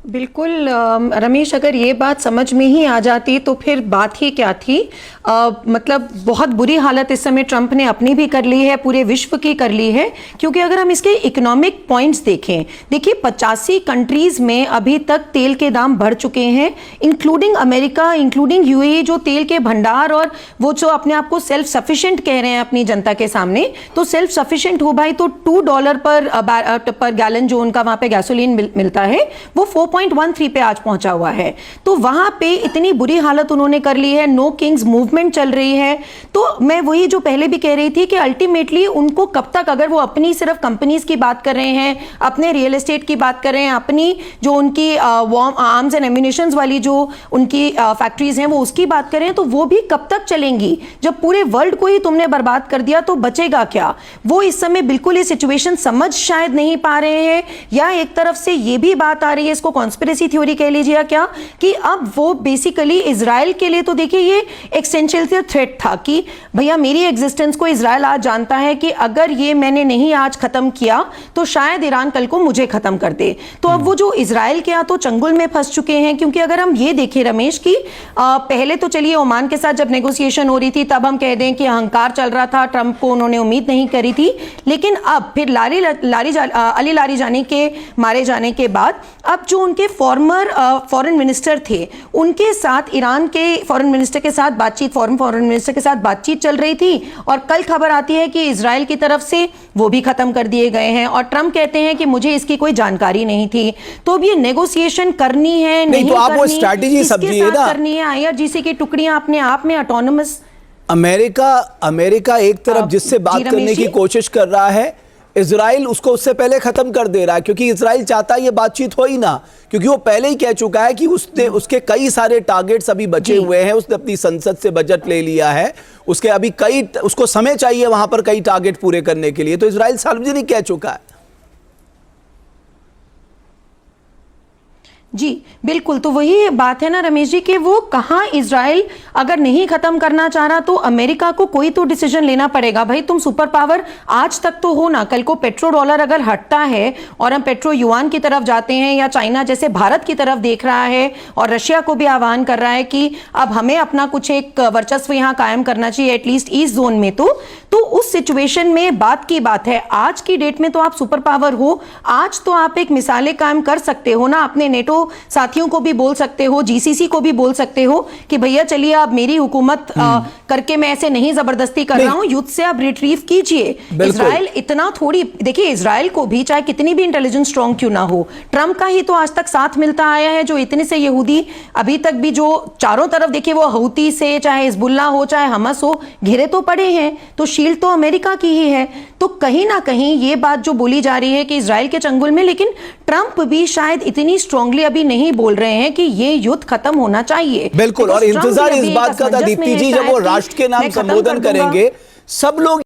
बिल्कुल रमेश, अगर ये बात समझ में ही आ जाती तो फिर बात ही क्या थी। मतलब बहुत बुरी हालत इस समय ट्रंप ने अपनी भी कर ली है, पूरे विश्व की कर ली है। क्योंकि अगर हम इसके इकोनॉमिक पॉइंट्स देखें, देखिए 85 कंट्रीज में अभी तक तेल के दाम बढ़ चुके हैं, इंक्लूडिंग अमेरिका, इंक्लूडिंग यूएई, जो तेल के भंडार और वो जो अपने आप को सेल्फ सफिशिएंट कह रहे हैं अपनी जनता के सामने, तो सेल्फ सफिशिएंट हो भाई तो $2 पर गैलन जो उनका वहां पे गैसोलीन मिलता है वो 4.13 पे आज पहुंचा हुआ है। तो वहां पे इतनी बुरी हालत उन्होंने कर ली है, नो किंग्स मूवमेंट चल रही है। तो मैं वही जो पहले भी कह रही थी कि अल्टीमेटली उनको कब तक, अगर वो अपनी सिर्फ कंपनीज की बात कर रहे हैं, अपने रियल एस्टेट की बात कर रहे हैं, अपनी जो उनकी आर्म्स एंड एम्यूनिशंस वाली जो उनकी फैक्ट्रीज हैं वो उसकी बात करें, तो वो भी कब तक चलेंगी? जब पूरे वर्ल्ड को ही तुमने बर्बाद कर दिया तो बचेगा क्या? वो इस समय बिल्कुल ये सिचुएशन समझ शायद नहीं पा रहे हैं, या एक तरफ से ये भी बात आ रही है, इसको कॉन्स्पिरेसी थ्योरी कह लीजिए क्या, कि अब वो बेसिकली इजराइल के लिए, तो देखिए ये एक्सटेंशियल थ्रेट था कि भैया मेरी एग्जिस्टेंस को इजराइल आज जानता है कि अगर ये मैंने नहीं आज खत्म किया तो शायद ईरान कल को मुझे खत्म कर दे। तो अब वो जो इजराइल के यहाँ तो चंगुल में फंस चुके हैं। क्योंकि अगर हम ये देखें रमेश की पहले तो चलिए ओमान के साथ जब नेगोशिएशन हो रही थी तब हम कह दें कि अहंकार चल रहा था, ट्रंप को उन्होंने उम्मीद नहीं करी थी, लेकिन अब फिर अली लारीजानी के मारे जाने के बाद अब जो उनके फॉर्मर फॉरेन मिनिस्टर थे उनके साथ ईरान के फॉरेन मिनिस्टर के साथ बातचीत, फॉरेन मिनिस्टर के साथ बातचीत चल रही थी, और कल खबर आती है कि इजराइल की तरफ से वो भी खत्म कर दिए गए हैं, और ट्रंप कहते हैं कि मुझे इसकी कोई जानकारी नहीं थी। तो अब ये नेगोशिएशन करनी है नहीं तो आप करनी, वो स्ट्रैटेजी समझिए ना, करनी है आईआरजीसी की टुकड़ियां अपने आप में ऑटोनमस। अमेरिका एक तरफ जिससे बात करने की कोशिश कर रहा है, इजराइल उसको उससे पहले खत्म कर दे रहा है, क्योंकि इजराइल चाहता है ये बातचीत हो ही ना, क्योंकि वो पहले ही कह चुका है कि उसके कई सारे टारगेट्स अभी बचे हुए हैं। उसने अपनी संसद से बजट ले लिया है, उसके अभी उसको समय चाहिए वहां पर कई टारगेट पूरे करने के लिए। तो इजराइल सार्वजनिक कह चुका है। जी बिल्कुल, तो वही बात है ना रमेश जी कि वो कहाँ, इजराइल अगर नहीं खत्म करना चाह रहा तो अमेरिका को कोई तो डिसीजन लेना पड़ेगा। भाई तुम सुपर पावर आज तक तो हो ना, कल को पेट्रो डॉलर अगर हटता है और हम पेट्रो युआन की तरफ जाते हैं, या चाइना जैसे भारत की तरफ देख रहा है और रशिया को भी आह्वान कर रहा है कि अब हमें अपना कुछ एक वर्चस्व यहाँ कायम करना चाहिए एटलीस्ट ईस्ट जोन में, तो उस सिचुएशन में बात की बात है। आज की डेट में तो आप सुपर पावर हो, आज तो आप एक मिसालें कायम कर सकते हो ना, अपने नेटो साथियों को भी बोल सकते हो, जीसीसी को भी बोल सकते हो कि भैया चलिए आप मेरी हुकूमत करके मैं ऐसे नहीं जबरदस्ती कर रहा हूं, युद्ध से आप रिट्रीव कीजिए। इजराइल इतना थोड़ी, देखिए इजराइल को भी चाहे कितनी भी इंटेलिजेंस स्ट्रांग क्यों ना हो, ट्रंप का ही तो आज तक साथ मिलता आया है, जो इतने से यहूदी अभी तक भी जो चारों तरफ देखिए वो हouthi से चाहे हिजबुल्लाह हो चाहे हमस हो घिरे तो पड़े हैं, तो शील्ड तो अमेरिका की ही है। तो कहीं ना कहीं ये बात जो बोली जा रही है कि इजराइल के चंगुल में, लेकिन ट्रंप भी शायद इतनी स्ट्रांगली अभी नहीं बोल रहे हैं कि ये युद्ध खत्म होना चाहिए। बिल्कुल, और इंतजार इस बात का था दीप्ति जी, जब वो राष्ट्र के नाम संबोधन करेंगे सब लोग